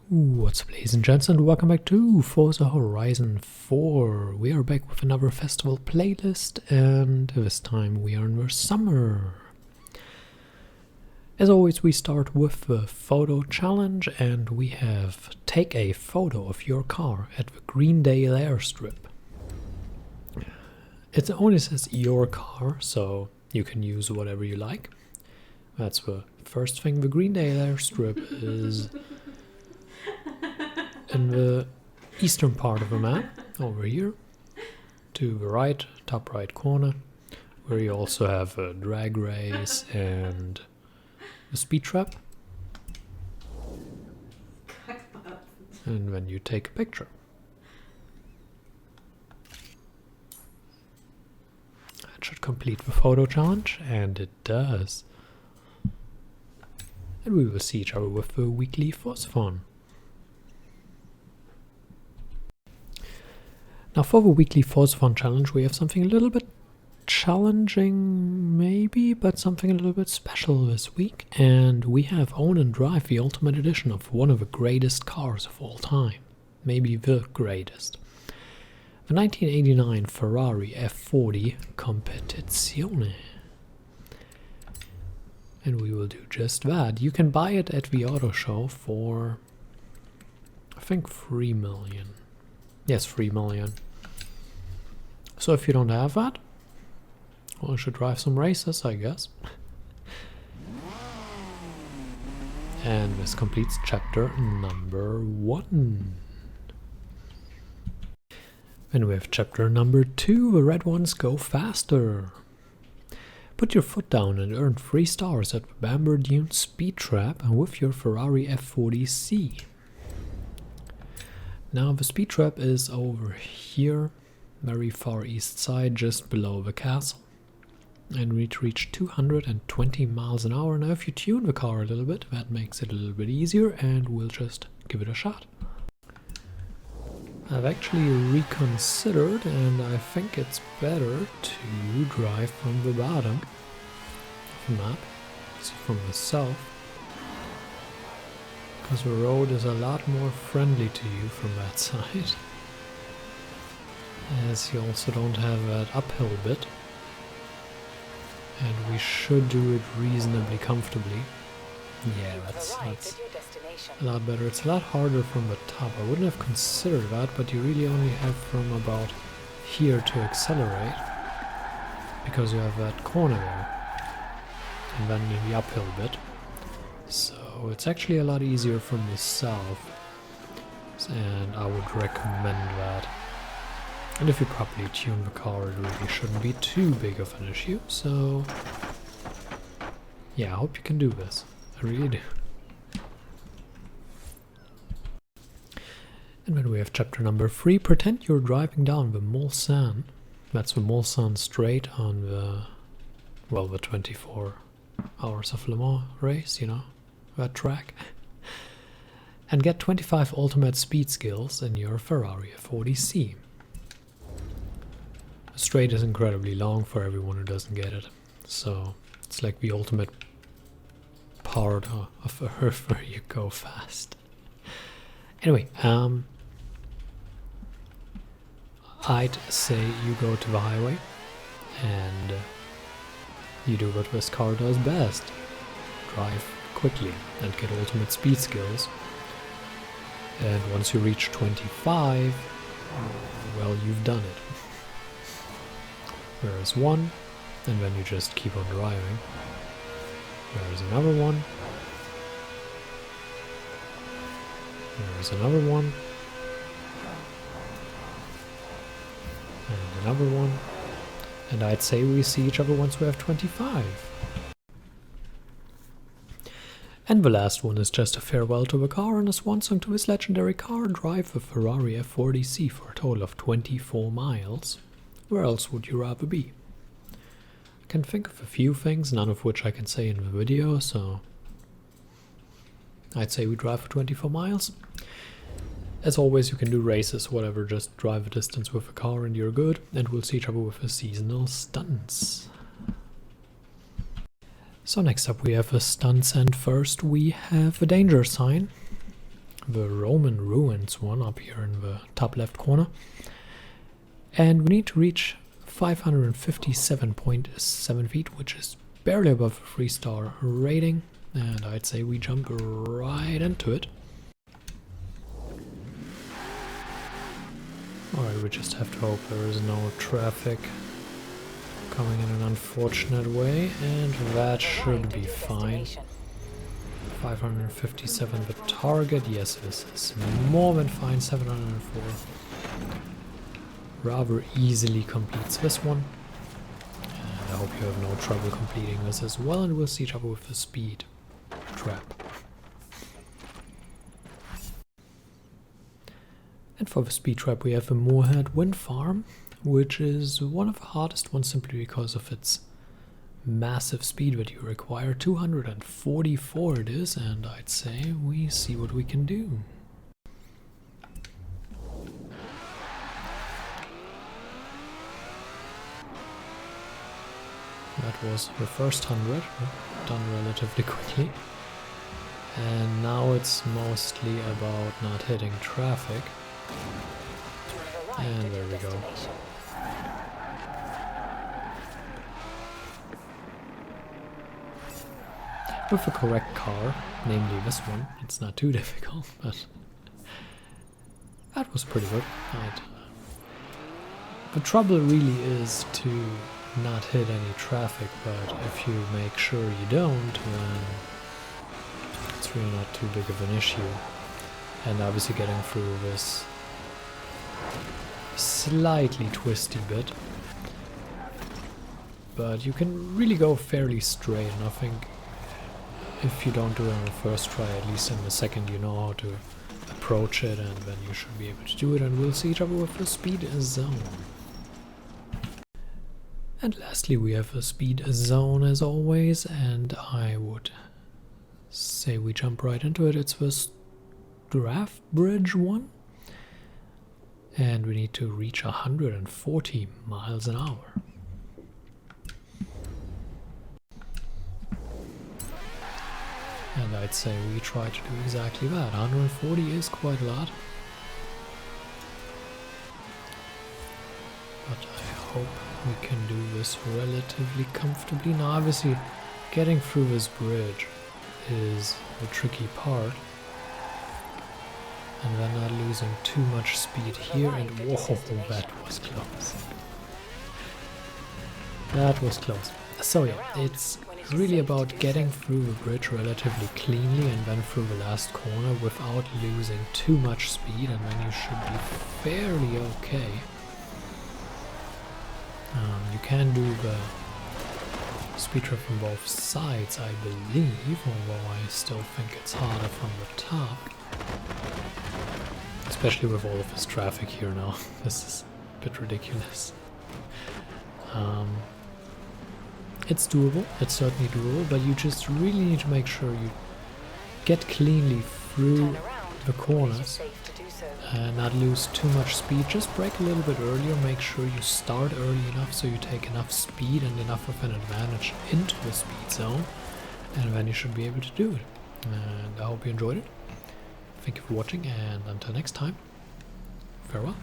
What's up, ladies and gents, and welcome back to Forza Horizon 4. We are back with another festival playlist, and this time we are in the summer. As always, we start with the photo challenge, and we have take a photo of your car at the Greendale airstrip. It only says your car, so you can use whatever you like. That's the first thing. The Greendale airstrip is in the eastern part of the map, over here, to the right, top right corner, where you also have a drag race and a speed trap. And then you take a picture. That should complete the photo challenge, and it does. And we will see each other with the weekly Forzathon. Now for the weekly Forzathon challenge we have something a little bit challenging maybe, but something a little bit special this week, and we have Own and Drive, the Ultimate Edition of one of the greatest cars of all time, maybe the greatest. The 1989 Ferrari F40 Competizione. And we will do just that. You can buy it at the auto show for, I think, 3 million. Yes, 3 million. So if you don't have that, well, you should drive some races, I guess. And this completes chapter number 1. Then we have chapter number 2, the red ones go faster. Put your foot down and earn 3 stars at the Bamber Dune Speed Trap with your Ferrari F40C. Now the speed trap is over here, very far east side, just below the castle. And we reach 220 miles an hour. Now if you tune the car a little bit, that makes it a little bit easier, and we'll just give it a shot. I've actually reconsidered, and I think it's better to drive from the bottom of the map, so from the south. Because the road is a lot more friendly to you from that side. As you also don't have that uphill bit. And we should do it reasonably comfortably. Yeah, that's a lot better. It's a lot harder from the top. I wouldn't have considered that, but you really only have from about here to accelerate. Because you have that corner there. And then the uphill bit. So it's actually a lot easier from the south, and I would recommend that. And if you properly tune the car, it really shouldn't be too big of an issue. So yeah, I hope you can do this. I really do. And then we have chapter number 3, pretend you're driving down the Mulsanne. That's the Mulsanne Strait on the, well, the 24 Hours of Le Mans race, you know, that track. And get 25 ultimate speed skills in your Ferrari F40C. The straight is incredibly long for everyone who doesn't get it, so it's like the ultimate part of Earth where you go fast. Anyway, I'd say you go to the highway and you do what this car does best. Drive quickly and get ultimate speed skills. And once you reach 25, well, you've done it. There's one, and then you just keep on driving. There's another one. There's another one. And another one. And I'd say we see each other once we have 25. And the last one is just a farewell to the car and a swan song to this legendary car. Drive the Ferrari F40C for a total of 24 miles. Where else would you rather be? I can think of a few things, none of which I can say in the video, so I'd say we drive for 24 miles. As always, you can do races, whatever, just drive a distance with a car and you're good, and we'll see each other with the seasonal stunts. So next up we have the stunts, and first we have a danger sign. the Roman ruins one up here in the top left corner. And we need to reach 557.7 feet, which is barely above a 3-star rating. And I'd say we jump right into it. Alright, we just have to hope there is no traffic coming in an unfortunate way, and that should be fine. 557 the target, yes, this is more than fine. 704 rather easily completes this one, and I hope you have no trouble completing this as well, and we'll see each other with the speed trap. And for the speed trap we have the Moorhead Wind Farm, which is one of the hardest ones simply because of its massive speed that you require. 244 it is, and I'd say we see what we can do. That was the first 100, done relatively quickly. And now it's mostly about not hitting traffic. And there we go. With the correct car, namely this one, it's not too difficult, but that was pretty good. The trouble really is to not hit any traffic, but if you make sure you don't, then it's really not too big of an issue. And obviously getting through this slightly twisty bit, but you can really go fairly straight, and I think if you don't do it on the first try, at least in the second you know how to approach it, and then you should be able to do it, and we'll see each other with the speed zone. And lastly we have a speed zone as always, and I would say we jump right into it. It's the draft bridge one, and we need to reach 140 miles an hour. And I'd say we try to do exactly that. 140 is quite a lot, but I hope we can do this relatively comfortably. Now obviously getting through this bridge is the tricky part, and then not losing too much speed here, and whoa, that was close. That was close. So yeah, it's really about getting through the bridge relatively cleanly and then through the last corner without losing too much speed, and then you should be fairly okay. You can do the speed trap from both sides, I believe, although I still think it's harder from the top. Especially with all of this traffic here now. This is a bit ridiculous. It's doable, it's certainly doable, but you just really need to make sure you get cleanly through the corners and not lose too much speed. Just brake a little bit earlier, make sure you start early enough so you take enough speed and enough of an advantage into the speed zone, and then you should be able to do it. And I hope you enjoyed it. Thank you for watching, and until next time, farewell.